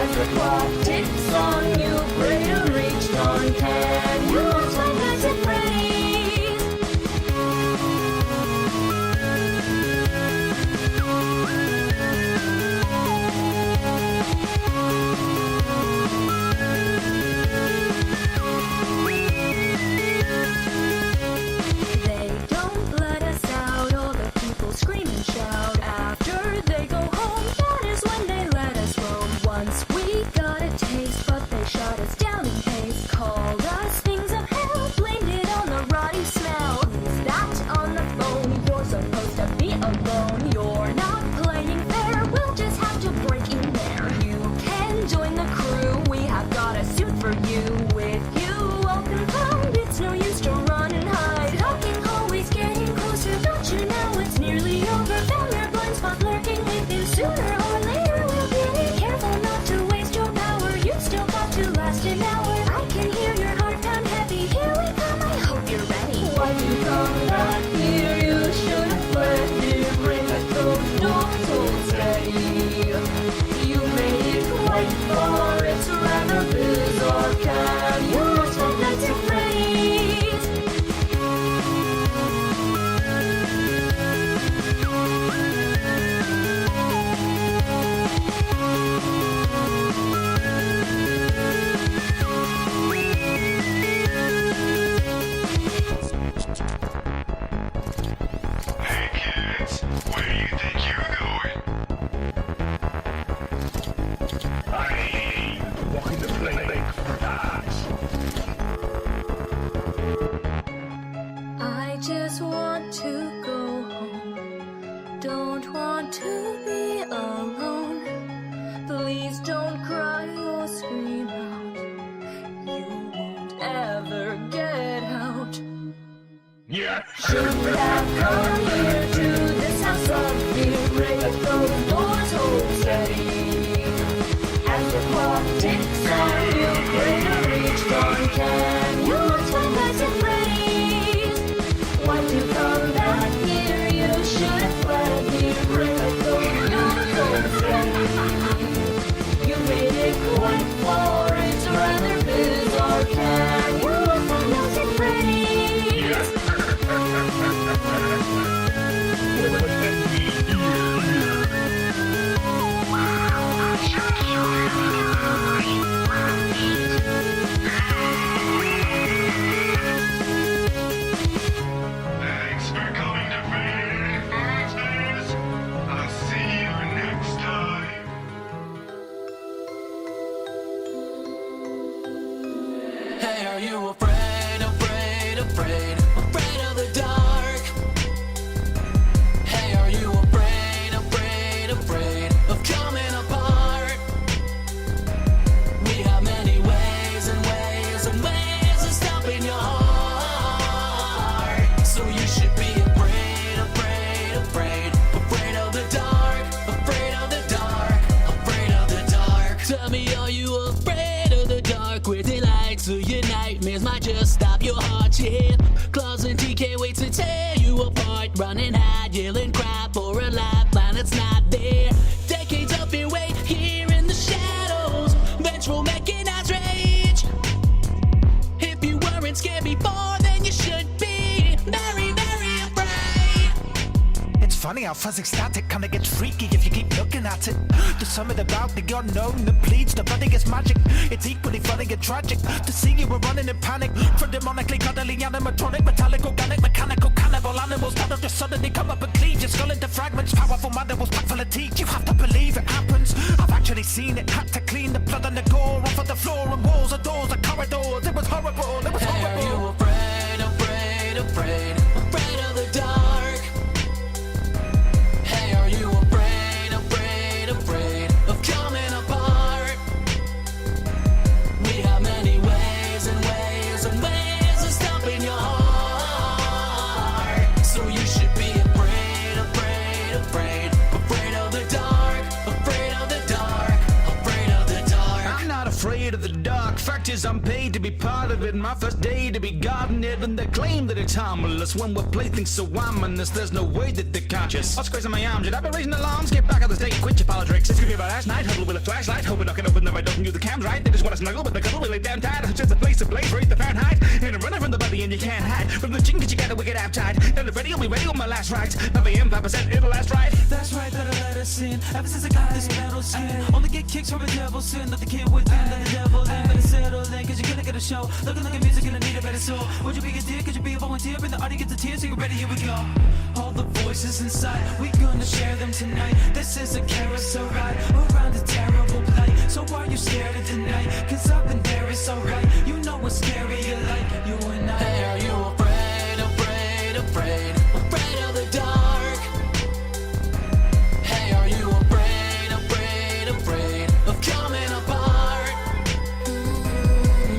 As the clock ticks on, you pray to reach dawn. Can you watch my nights at Freddy's? They don't let us out, all the people scream and shout. After they go home, that is when they let us roam. Once we got a taste, but they shot us down in haste. Called us things of hell, blamed it on the rotting smell. Who's that on the phone? You're supposed to be alone. You're not playing fair, we'll just have to break in there. You can join the crew, we have got a suit for you. With you open found, it's no use to run and hide. Talking always getting closer, don't you know it's nearly over? Found their blind spot lurking within. Sooner or later we'll get it. Careful not to waste your power, you've still got to last an hour. I can hear your heart pound heavy, here we come, I hope you're ready. Why you come back here? You should have fled here. Bring us those doors, hold steady. You made it quite far, it's rather bizarre. Can you watch my nights at Freddy's? Hey kids, where do you think you're going? I'm walking the plank for that. I just want to go home. Don't want to be alone. Please don't cry or scream out. You won't ever get out. Yeah. Shouldn't have come here to this house of fear. Ring at those doors, hold steady. As the clock ticks on, you pray to reach dawn. Can you watch my nights at Freddy's? Why'd you come back here? You should have fled here. Ring at those doors, hold steady. You made it quite far, it's rather bizarre. Can you watch my nights at Freddy's? Thanks for coming to FNaF. I'll see you next time. Hey, are you afraid, afraid, afraid, afraid of the dark? Hey, are you afraid, afraid, afraid of coming apart? We have many ways and ways and ways of stopping your heart. So you should be afraid, afraid, afraid, afraid of the dark, afraid of the dark, afraid of the dark. Tell me, are you afraid of the dark? Where the lights of your nightmares might just stop your heart, yeah. Claws and TK wait to tear you apart. Running hide, yelling cry for a lifeline that's not there. Decades of fear wait here in the shadows. Vengeful mechanized rage. If you weren't scared before, then you should be very, very afraid. It's funny how fuzzy static kinda gets freaky if you keep looking at it. There's something about the unknown that bleeds, the running is magic. It's equally funny and tragic to see you were running in panic from demonically cuddly animatronic, metallic, organic, mechanical, cannibal animals that have just suddenly come up and cleave your skull into fragments. Powerful mandibles packed full of teeth. You have to believe it happens. I've actually seen it. Had to clean the blood and the gore off of the floor and walls and doors and corridors. It was horrible. It was Hey, are you horrible. afraid, afraid, afraid, afraid of the dark? Hey, are you afraid, afraid, afraid of coming apart? We have many ways and ways and ways of stopping your heart. So you should be afraid, afraid, afraid, afraid of the dark, afraid of the dark, afraid of the dark. I'm not afraid of the dark. Fact is, I'm paid to be part of it. My first day to be guarding it, and they claim that it's harmless when we're playthings so ominous. There's no way that they're conscious. What's crazy in my arms? Should I be raising alarms? Get back on the stage, quit your politics. It's gonna be about last night. Huddle with a flashlight, hoping I can open the right door and use the cams right. They just wanna snuggle, but the cuddle really damn tight. It's just a place to blaze, raise the Fahrenheit, and I'm running from the body, and you can't hide from the chicken 'cause you got a wicked appetite. Now the ready, I'll be ready on my last rides. 5 a.m., 5%, it'll last right. That's right, better let us in. Ever since I got this metal skin, only get kicks from a devil's sin. Let the kid within, let the devil in. Better settle in, cause you're gonna get a show. Looking like a music, gonna need a better soul. Would you be a dear, could you be a volunteer? Bring the audience to tears, so you're ready, here we go. All the voices inside, we gonna share them tonight. This is a carousel ride, around a terrible plight. So are you scared of tonight? Cause up in there it's alright. You know what's scary, you like, you and I. Hey, are you afraid, afraid, afraid, afraid of the dark? Hey, are you afraid, afraid, afraid of coming apart?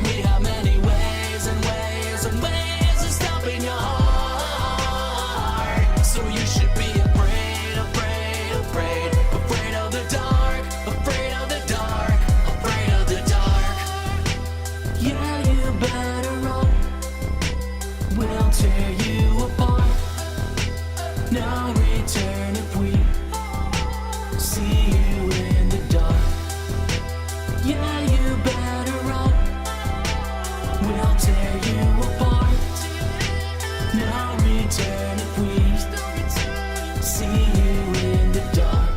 We have many ways and ways and ways of stopping your heart. So you should be afraid, afraid, afraid, afraid of the dark, afraid of the dark, afraid of the dark. Yeah, you better run. We'll tear you apart. Now return if we see you in the dark. Yeah, you better run. We'll tear you apart. Now return if we see you in the dark.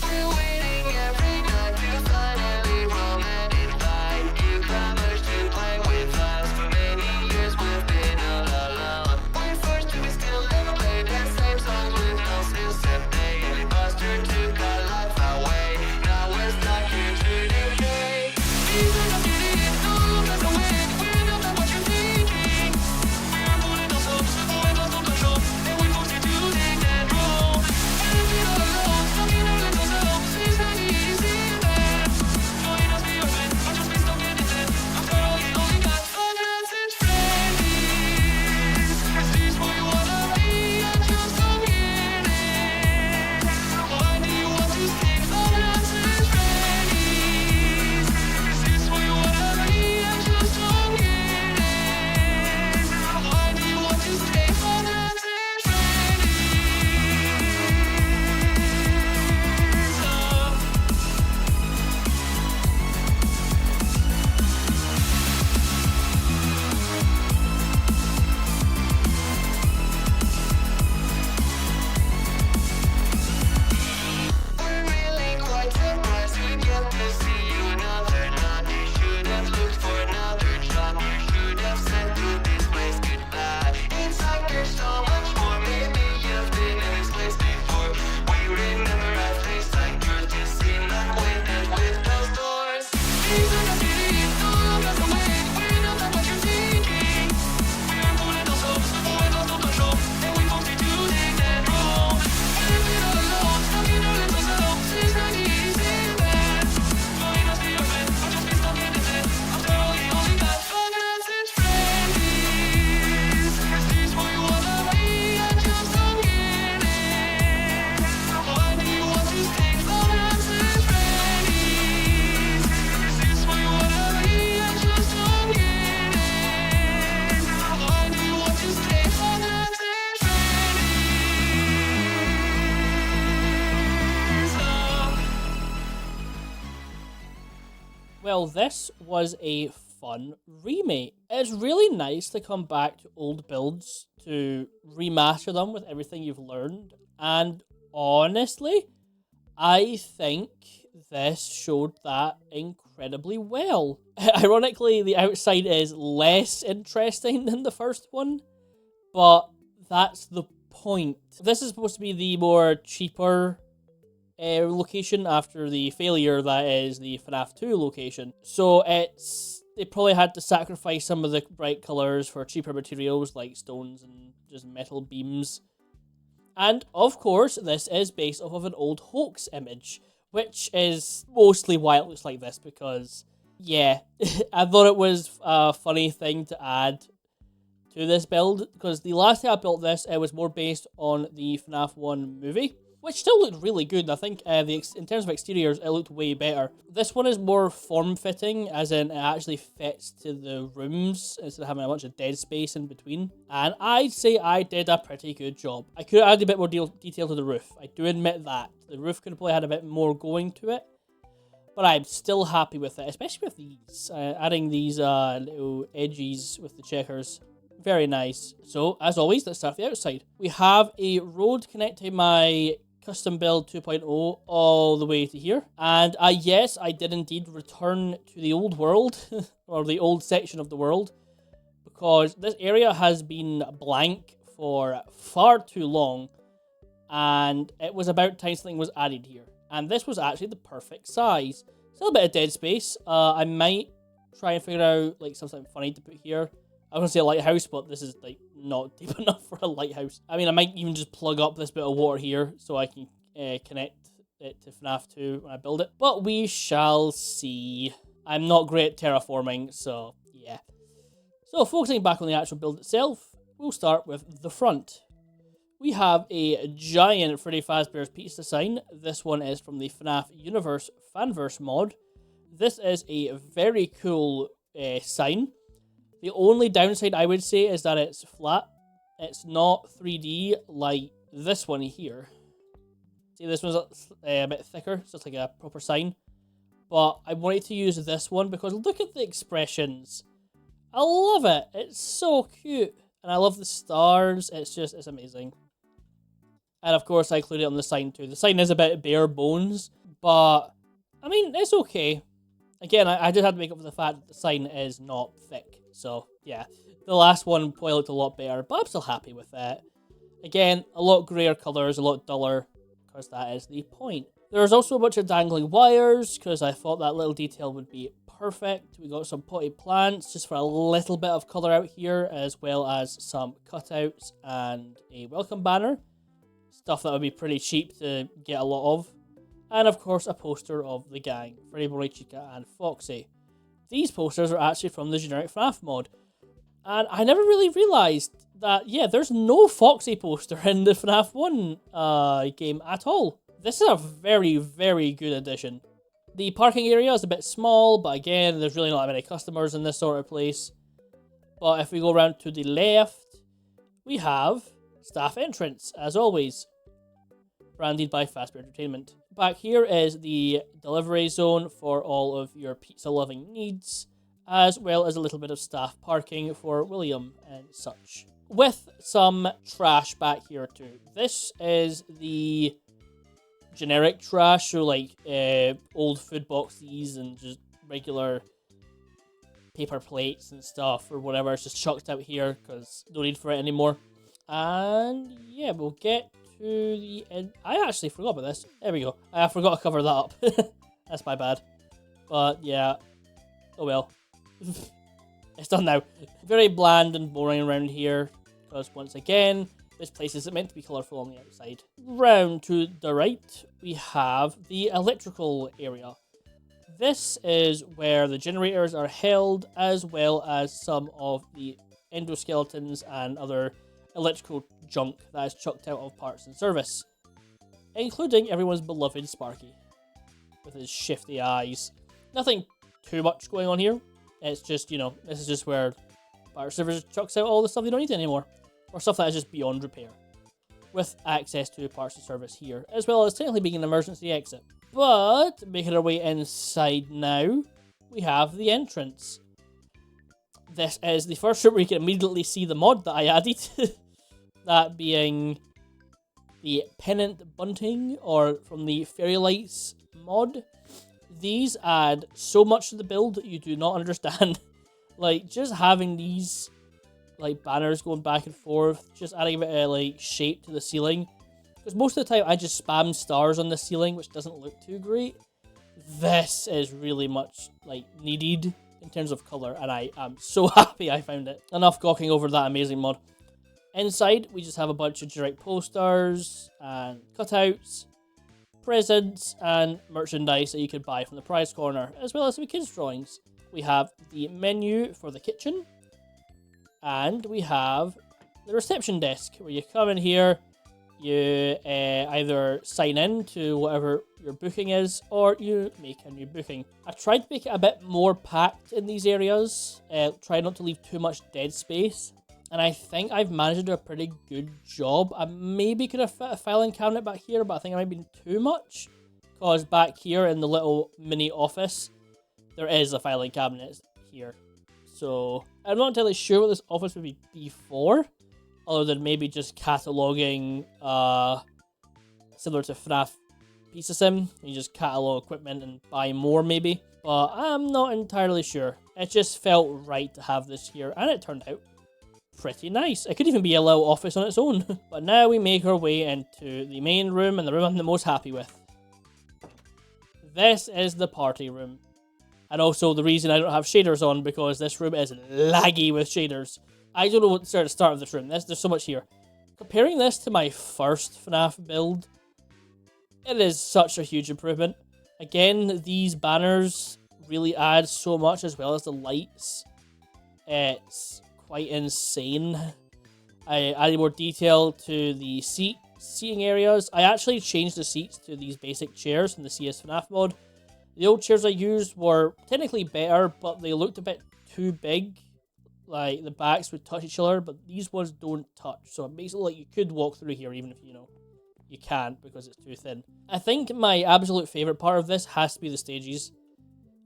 We're waiting every night to finally roam and invite newcomers to play with us. For many years we've been all alone. We're forced to be still and play the same songs with no system. They Buster took our life away. Now we're stuck here today. These are the idiots, no longer awake. We know that what you're thinking. We are pulling ourselves with the windows to the show, and we forced you to dig that roll. And we all alone, stuck in our little selves. It's not easy there. Join us, be your friend, or just be stuck in it. After all, you only got FNaF and Freddy's. Is this what you wanna be? I just don't get it. Why do you want to stay FNaF and Freddy's? Is this what you wanna be? I just don't get it. Why do you want to stay FNaF and Freddy's? We're really quite surprised to get to see you another night. You should have looked for another job. You should have said to this place goodbye. It's like there's so much more. Maybe you've been in this place before. We remember a face like yours. Just seem like windows with closed doors. These are the idiots, no longer awake. We know that what you're thinking. We are pulling ourselves with the windows to the show, and we forced you to dig that roll. And we're all alone, stuck in our little selves. It's not easy there. Join us, be your friend, or just be stuck in it. After all, you only got FNaF and Freddy's. Is this what you wanna be? I just don't get it. Why do you want to stay FNaF and Freddy's? Is this what you wanna be? I just don't get it. Why do you want to stay FNaF and Freddy's? Well, this was a fun remake. It's really nice to come back to old builds to remaster them with everything you've learned. And honestly, I think this showed that incredibly well. Ironically, the outside is less interesting than the first one, but that's the point. This is supposed to be the more cheaper location after the failure that is the FNAF 2 location. So they probably had to sacrifice some of the bright colours for cheaper materials like stones and just metal beams. And of course, this is based off of an old hoax image, which is mostly why it looks like this, because, yeah, I thought it was a funny thing to add to this build, because the last time I built this, it was more based on the FNAF 1 movie, which still looked really good. I think in terms of exteriors, it looked way better. This one is more form-fitting, as in it actually fits to the rooms instead of having a bunch of dead space in between. And I'd say I did a pretty good job. I could have added a bit more detail to the roof. I do admit that. The roof could have probably had a bit more going to it. But I'm still happy with it, especially with these. Adding these little edges with the checkers. Very nice. So, as always, let's start the outside. We have a road connecting my custom build 2.0 all the way to here. And yes, I did indeed return to the old world, or the old section of the world, because this area has been blank for far too long, and it was about time something was added here. And this was actually the perfect size. Still a bit of dead space. I might try and figure out like something funny to put here. I was going to say a lighthouse, but this is like not deep enough for a lighthouse. I mean, I might even just plug up this bit of water here so I can connect it to FNAF 2 when I build it. But we shall see. I'm not great at terraforming, so yeah. So focusing back on the actual build itself, we'll start with the front. We have a giant Freddy Fazbear's Pizza sign. This one is from the FNAF Universe Fanverse mod. This is a very cool sign. The only downside I would say is that it's flat. It's not 3D like this one here. See, this one's a bit thicker, so it's like a proper sign. But I wanted to use this one because look at the expressions. I love it. It's so cute. And I love the stars. It's amazing. And of course, I included it on the sign too. The sign is a bit bare bones, but I mean, it's okay. Again, I did have to make up for the fact that the sign is not thick. So yeah, the last one probably looked a lot better, but I'm still happy with that. Again, a lot grayer colours, a lot duller, because that is the point. There's also a bunch of dangling wires, because I thought that little detail would be perfect. We got some potted plants, just for a little bit of colour out here, as well as some cutouts and a welcome banner. Stuff that would be pretty cheap to get a lot of. And of course, a poster of the gang, Freddy, Chica, and Foxy. These posters are actually from the generic FNAF mod. And I never really realised that, yeah, there's no Foxy poster in the FNAF 1 game at all. This is a very, very good addition. The parking area is a bit small, but again, there's really not that many customers in this sort of place. But if we go around to the left, we have staff entrance, as always. Branded by Fazbear Entertainment. Back here is the delivery zone for all of your pizza-loving needs, as well as a little bit of staff parking for William and such. With some trash back here too. This is the generic trash, so like old food boxes and just regular paper plates and stuff or whatever. It's just chucked out here because no need for it anymore. And yeah, we'll get to the end. I actually forgot about this. There we go. I forgot to cover that up. That's my bad. But yeah. Oh well. It's done now. Very bland and boring around here. Because once again, this place isn't meant to be colourful on the outside. Round to the right, we have the electrical area. This is where the generators are held, as well as some of the endoskeletons and other electrical junk that is chucked out of parts and service, including everyone's beloved Sparky with his shifty eyes. Nothing too much going on here. It's just, you know, this is just where parts service chucks out all the stuff they don't need anymore, or stuff that is just beyond repair, with access to parts and service here, as well as technically being an emergency exit. But making our way inside now, we have the entrance. This is the first room where you can immediately see the mod that I added. That being the pennant bunting, or from the Fairy Lights mod. These add so much to the build that you do not understand. Like, just having these like banners going back and forth, just adding a bit of like shape to the ceiling. Because most of the time I just spam stars on the ceiling, which doesn't look too great. This is really much like needed in terms of colour, and I am so happy I found it. Enough gawking over that amazing mod. Inside, we just have a bunch of direct posters and cutouts, presents, and merchandise that you could buy from the prize corner, as well as some kids' drawings. We have the menu for the kitchen, And we have the reception desk, where you come in here, you either sign in to whatever your booking is, or you make a new booking. I tried to make it a bit more packed in these areas, try not to leave too much dead space, and I think I've managed to do a pretty good job. I maybe could have fit a filing cabinet back here, but I think I might have been too much, because back here in the little mini office, there is a filing cabinet here. So I'm not entirely sure what this office would be for, other than maybe just cataloging, similar to FNAF Pizza Sim. You just catalog equipment and buy more maybe, but I'm not entirely sure. It just felt right to have this here, and it turned out pretty nice. It could even be a little office on its own. But now we make our way into the main room, and the room I'm the most happy with. This is the party room. And also the reason I don't have shaders on, because this room is laggy with shaders. I don't know where to start with this room. There's so much here. Comparing this to my first FNAF build, it is such a huge improvement. Again, these banners really add so much, as well as the lights. It's quite insane. I added more detail to the seating areas. I actually changed the seats to these basic chairs from the CS FNAF mod. The old chairs I used were technically better, but they looked a bit too big. Like, the backs would touch each other, but these ones don't touch. So it makes it look like you could walk through here, even if, you can't because it's too thin. I think my absolute favourite part of this has to be the stages.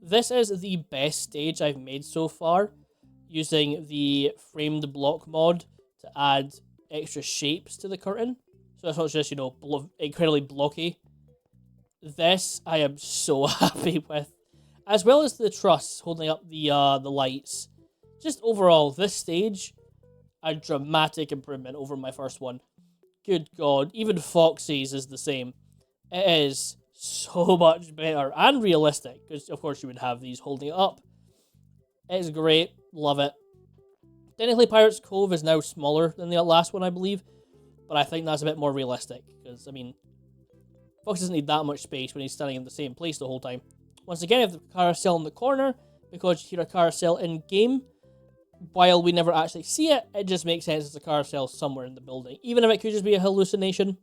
This is the best stage I've made so far, using the framed block mod to add extra shapes to the curtain. So it's not just, incredibly blocky. This I am so happy with. As well as the truss holding up the lights. Just overall, this stage, a dramatic improvement over my first one. Good God, even Foxy's is the same. It is so much better and realistic, because of course you would have these holding it up. It is great, love it. Technically, Pirates Cove is now smaller than the last one, I believe, but I think that's a bit more realistic, because, Fox doesn't need that much space when he's standing in the same place the whole time. Once again, you have the carousel in the corner, because you hear a carousel in-game. While we never actually see it, it just makes sense it's a carousel somewhere in the building. Even if it could just be a hallucination,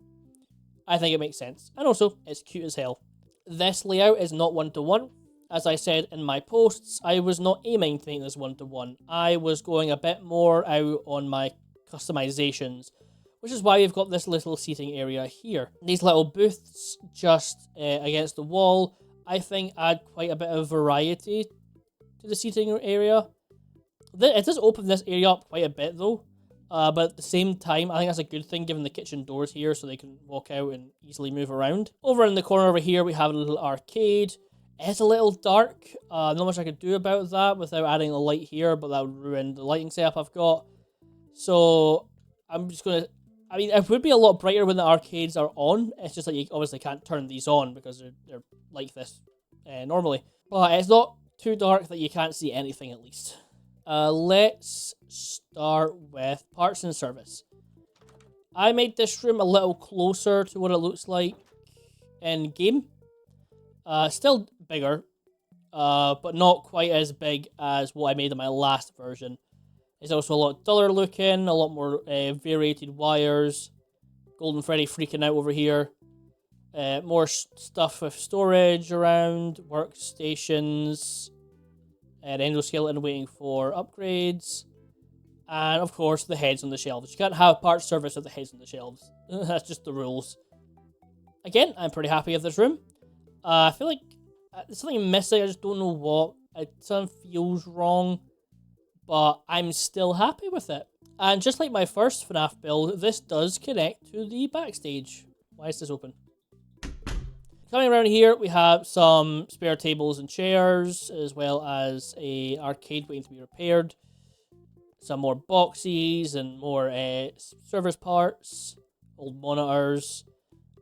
I think it makes sense. And also, it's cute as hell. This layout is not one-to-one. As I said in my posts, I was not aiming to make this one-to-one. I was going a bit more out on my customizations, which is why we've got this little seating area here. These little booths just against the wall, I think add quite a bit of variety to the seating area. It does open this area up quite a bit though, but at the same time, I think that's a good thing given the kitchen doors here so they can walk out and easily move around. Over in the corner over here, we have a little arcade. It's a little dark, not much I could do about that without adding a light here, but that would ruin the lighting setup I've got. So I'm just going to, it would be a lot brighter when the arcades are on. It's just that you obviously can't turn these on because they're like this normally. But it's not too dark that you can't see anything at least. Let's start with parts and service. I made this room a little closer to what it looks like in game. Still bigger, but not quite as big as what I made in my last version. It's also a lot duller looking, a lot more variated wires. Golden Freddy freaking out over here. More stuff with storage around, workstations, an endoskeleton waiting for upgrades, and of course the heads on the shelves. You can't have parts service with the heads on the shelves. That's just the rules. Again, I'm pretty happy with this room. I feel like there's something missing, I just don't know what. Something feels wrong, but I'm still happy with it. And just like my first FNAF build, this does connect to the backstage. Why is this open? Coming around here, we have some spare tables and chairs, as well as a arcade waiting to be repaired. Some more boxes and more service parts, old monitors.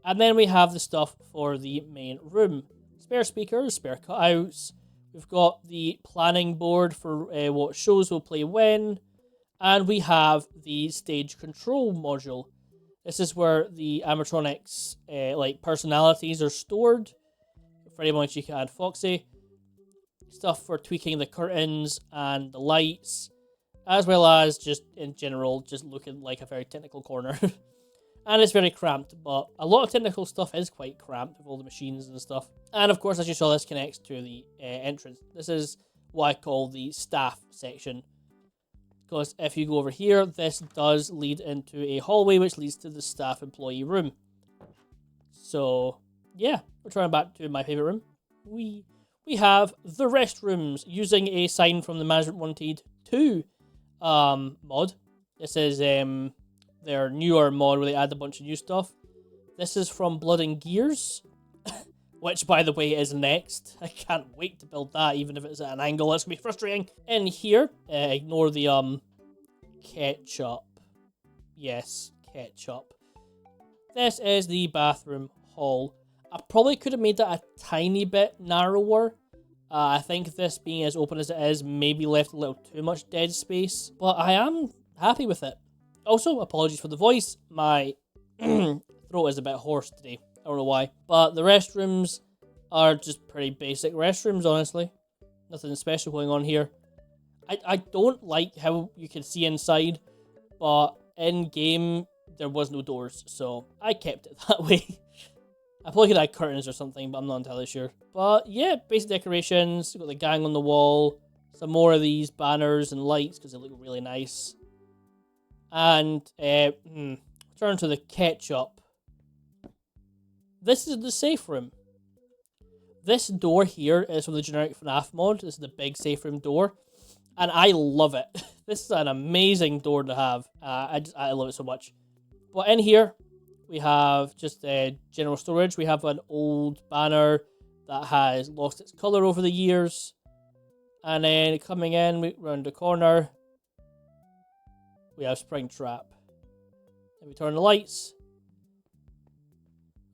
And then we have the stuff for the main room. Spare speakers, spare cutouts. We've got the planning board for what shows will play when. And we have the stage control module. This is where the animatronics, personalities are stored. For anyone you can add Foxy. Stuff for tweaking the curtains and the lights. as well as just in general, just looking like a very technical corner. And it's very cramped, but a lot of technical stuff is quite cramped with all the machines and stuff. And of course, as you saw, this connects to the entrance. This is what I call the staff section. Because if you go over here, this does lead into a hallway, which leads to the staff employee room. So, yeah, returning back to my favorite room. We have the restrooms using a sign from the Management Wanted 2 mod. This is their newer mod where they add a bunch of new stuff. This is from Blood and Gears, which, by the way, is next. I can't wait to build that, even if it's at an angle. That's going to be frustrating. In here, ignore the ketchup. Yes, ketchup. This is the bathroom hall. I probably could have made that a tiny bit narrower. I think this being as open as it is maybe left a little too much dead space, but I am happy with it. Also, apologies for the voice. My throat is a bit hoarse today. I don't know why. But the restrooms are just pretty basic restrooms, honestly. Nothing special going on here. I don't like how you can see inside, but in-game, there was no doors, so I kept it that way. I probably could add curtains or something, but I'm not entirely sure. But yeah, basic decorations. You've got the gang on the wall. Some more of these banners and lights because they look really nice. And turn to the ketchup. This is the safe room. This door here is from the generic FNaF mod. This is the big safe room door. And I love it. This is an amazing door to have. I love it so much. But in here, we have just general storage. We have an old banner that has lost its colour over the years. And then coming in, round the corner, we have Springtrap. If we turn the lights,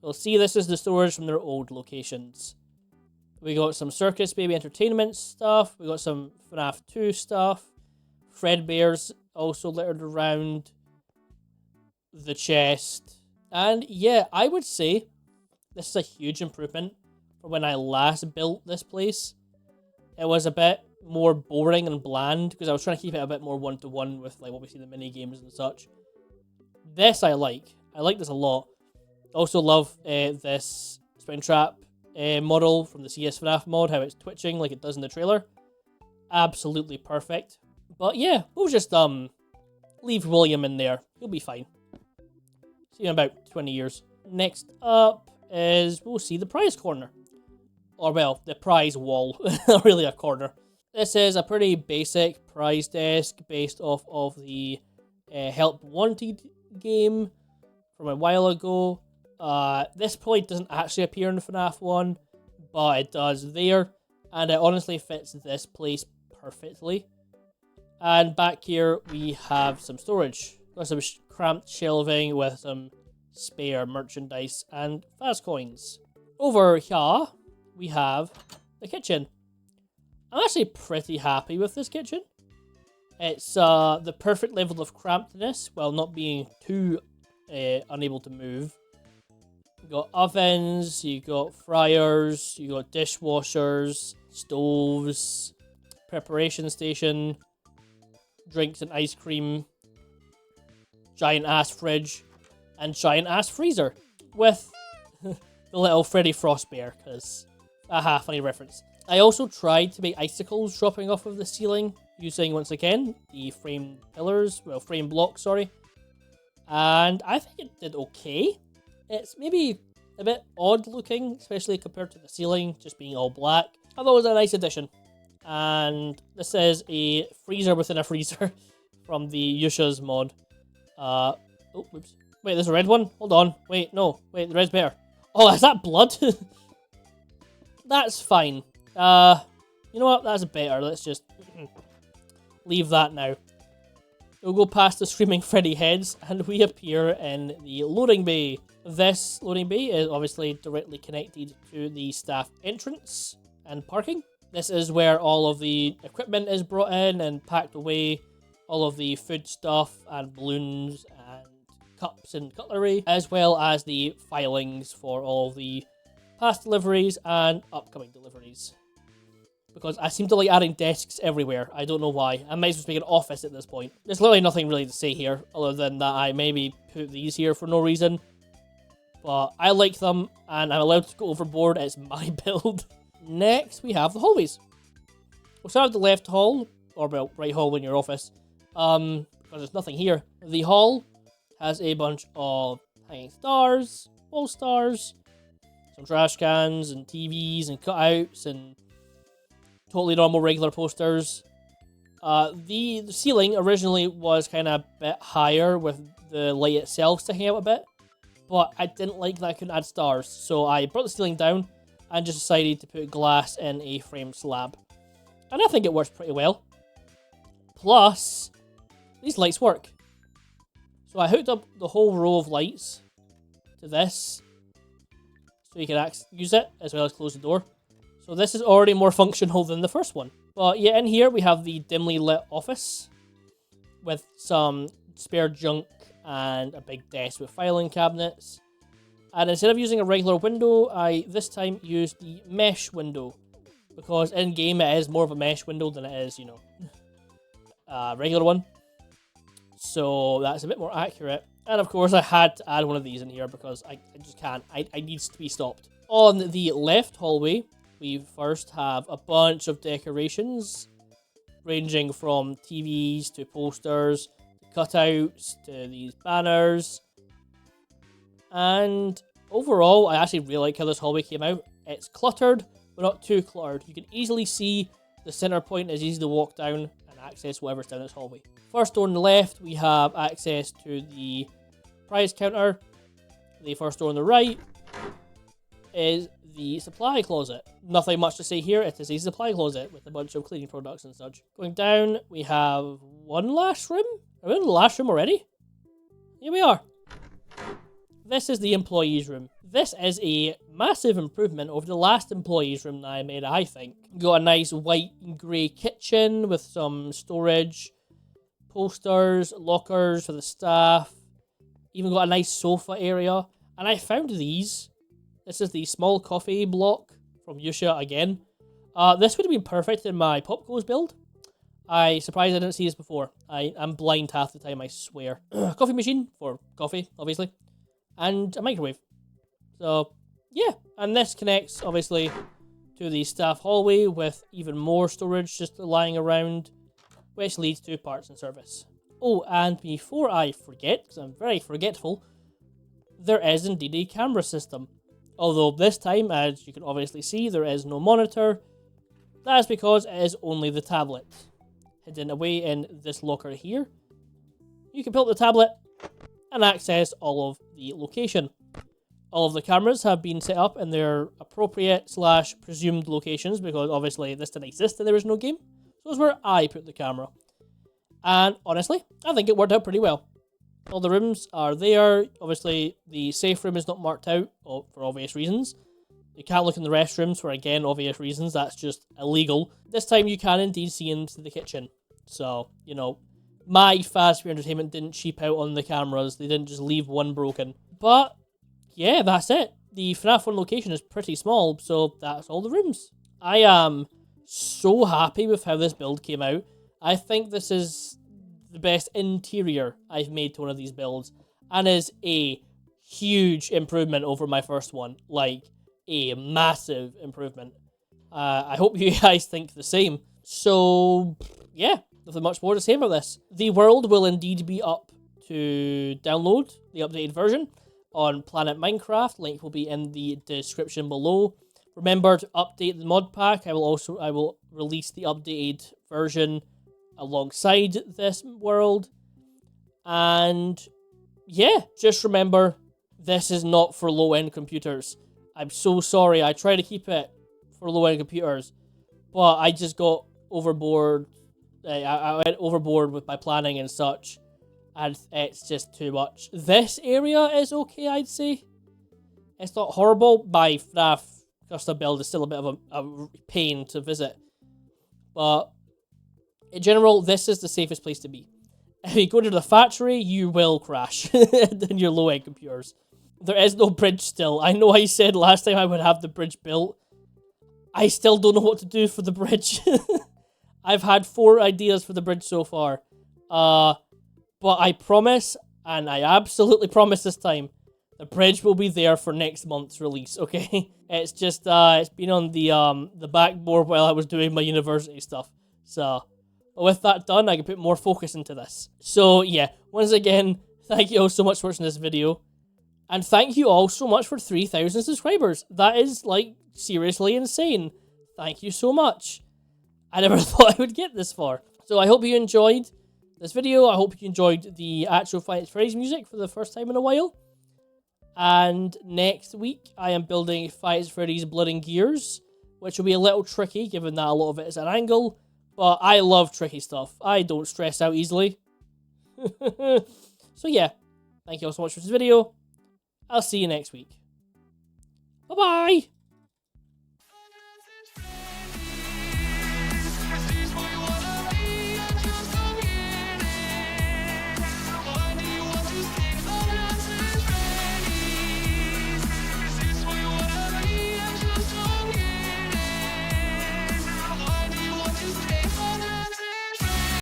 we'll see this is the storage from their old locations. We got some Circus Baby Entertainment stuff. We got some FNAF 2 stuff. Fredbear's also littered around the chest. And yeah, I would say this is a huge improvement from when I last built this place. It was a bit more boring and bland because I was trying to keep it a bit more one-to-one with like what we see in the mini games and such. This I like. I like this a lot. Also love this Springtrap model from the CS FNAF mod, how it's twitching like it does in the trailer. Absolutely perfect. But yeah, we'll just leave William in there. He'll be fine. See you in about 20 years. Next up is we'll see the prize corner. Or well, the prize wall. Not really a corner. This is a pretty basic prize desk based off of the Help Wanted game from a while ago. This probably doesn't actually appear in FNAF 1, but it does there. And it honestly fits this place perfectly. And back here we have some storage. Got some cramped shelving with some spare merchandise and FAZ coins. Over here we have the kitchen. I'm actually pretty happy with this kitchen. It's the perfect level of crampedness while not being too unable to move. You got ovens, you got fryers, you got dishwashers, stoves, preparation station, drinks and ice cream, giant ass fridge, and giant ass freezer with the little Freddy Frostbear, because funny reference. I also tried to make icicles dropping off of the ceiling using, once again, the frame pillars, well, frame blocks, sorry. And I think it did okay. It's maybe a bit odd looking, especially compared to the ceiling just being all black. I thought it was a nice addition. And this is a freezer within a freezer from the Yusha's mod. Oh, whoops. Wait, there's a red one? Hold on. Wait, no. Wait, the red's better. Oh, is that blood? That's fine. You know what? That's better. Let's just leave that now. We'll go past the screaming Freddy heads and we appear in the loading bay. This loading bay is obviously directly connected to the staff entrance and parking. This is where all of the equipment is brought in and packed away. All of the food stuff and balloons and cups and cutlery, as well as the filings for all of the past deliveries and upcoming deliveries. because I seem to like adding desks everywhere. I don't know why. I might as well make an office at this point. There's literally nothing really to say here, other than that I maybe put these here for no reason. But I like them, and I'm allowed to go overboard. It's my build. Next, we have the hallways. We'll start with the left hall, or well, right hall in your office, because there's nothing here. The hall has a bunch of hanging stars, wall stars, some trash cans, and TVs, and cutouts, and totally normal regular posters. The ceiling originally was kind of a bit higher with the light itself sticking out a bit, but I didn't like that I couldn't add stars, so I brought the ceiling down and just decided to put glass in a framed slab. And I think it works pretty well. Plus, these lights work. So I hooked up the whole row of lights to this, so you can use it as well as close the door. So this is already more functional than the first one. But yeah, in here we have the dimly lit office with some spare junk and a big desk with filing cabinets. And instead of using a regular window, I this time used the mesh window, because in game it is more of a mesh window than it is, you know, a regular one. So that's a bit more accurate. And of course I had to add one of these in here because I just can't. I needs to be stopped. On the left hallway, we first have a bunch of decorations, ranging from TVs to posters, to cutouts, to these banners. And overall, I actually really like how this hallway came out. It's cluttered, but not too cluttered. You can easily see the center point is easy to walk down and access whatever's down this hallway. First door on the left, we have access to the prize counter. The first door on the right is the supply closet. Nothing much to say here. It is a supply closet with a bunch of cleaning products and such. Going down, we have one last room. Are we in the last room already? Here we are. This is the employees room. This is a massive improvement over the last employees room that I made, I think. Got a nice white and grey kitchen with some storage, posters, lockers for the staff. Even got a nice sofa area. And I found these. This is the small coffee block from Yusha again. This would have been perfect in my Popgoes build. I surprised I didn't see this before. I'm blind half the time, I swear. Coffee machine for coffee, obviously. And a microwave. So, yeah. And this connects, obviously, to the staff hallway with even more storage just lying around, which leads to parts and service. Oh, and before I forget, because I'm very forgetful, there is indeed a camera system. Although this time, as you can obviously see, there is no monitor. That is because it is only the tablet. Hidden away in this locker here. You can pull up the tablet and access all of the location. All of the cameras have been set up in their appropriate / presumed locations, because obviously this didn't exist in the original game. So it's where I put the camera. And honestly, I think it worked out pretty well. All the rooms are there. Obviously, the safe room is not marked out for obvious reasons. You can't look in the restrooms for, again, obvious reasons. That's just illegal. This time you can indeed see into the kitchen. So, you know, my FAZ Entertainment didn't cheap out on the cameras. They didn't just leave one broken. But, yeah, that's it. The FNaF 1 location is pretty small, so that's all the rooms. I am so happy with how this build came out. I think this is the best interior I've made to one of these builds, and is a huge improvement over my first one. Like, a massive improvement. I hope you guys think the same. So, yeah, nothing much more to say about this. The world will indeed be up to download, the updated version, on Planet Minecraft. Link will be in the description below. Remember to update the mod pack. I will release the updated version alongside this world. And yeah, just remember, this is not for low-end computers. I'm so sorry. I try to keep it for low-end computers, but I just got overboard. I went overboard with my planning and such, and it's just too much. This area is okay, I'd say. It's not horrible. My FNaF custom build is still a bit of a pain to visit, but in general, this is the safest place to be. If you go to the factory, you will crash in your low-end computers. There is no bridge still. I know I said last time I would have the bridge built. I still don't know what to do for the bridge. I've had 4 ideas for the bridge so far. But I promise, and I absolutely promise this time, the bridge will be there for next month's release, okay? It's just, it's been on the backboard while I was doing my university stuff. So, with that done, I can put more focus into this. So, yeah, once again, thank you all so much for watching this video. And thank you all so much for 3,000 subscribers. That is, like, seriously insane. Thank you so much. I never thought I would get this far. So I hope you enjoyed this video. I hope you enjoyed the actual FiveBlocksAtFreddys music for the first time in a while. And next week, I am building FiveBlocksAtFreddys Blood and Gears, which will be a little tricky, given that a lot of it is at an angle. But I love tricky stuff. I don't stress out easily. So yeah, thank you all so much for this video. I'll see you next week. Bye-bye!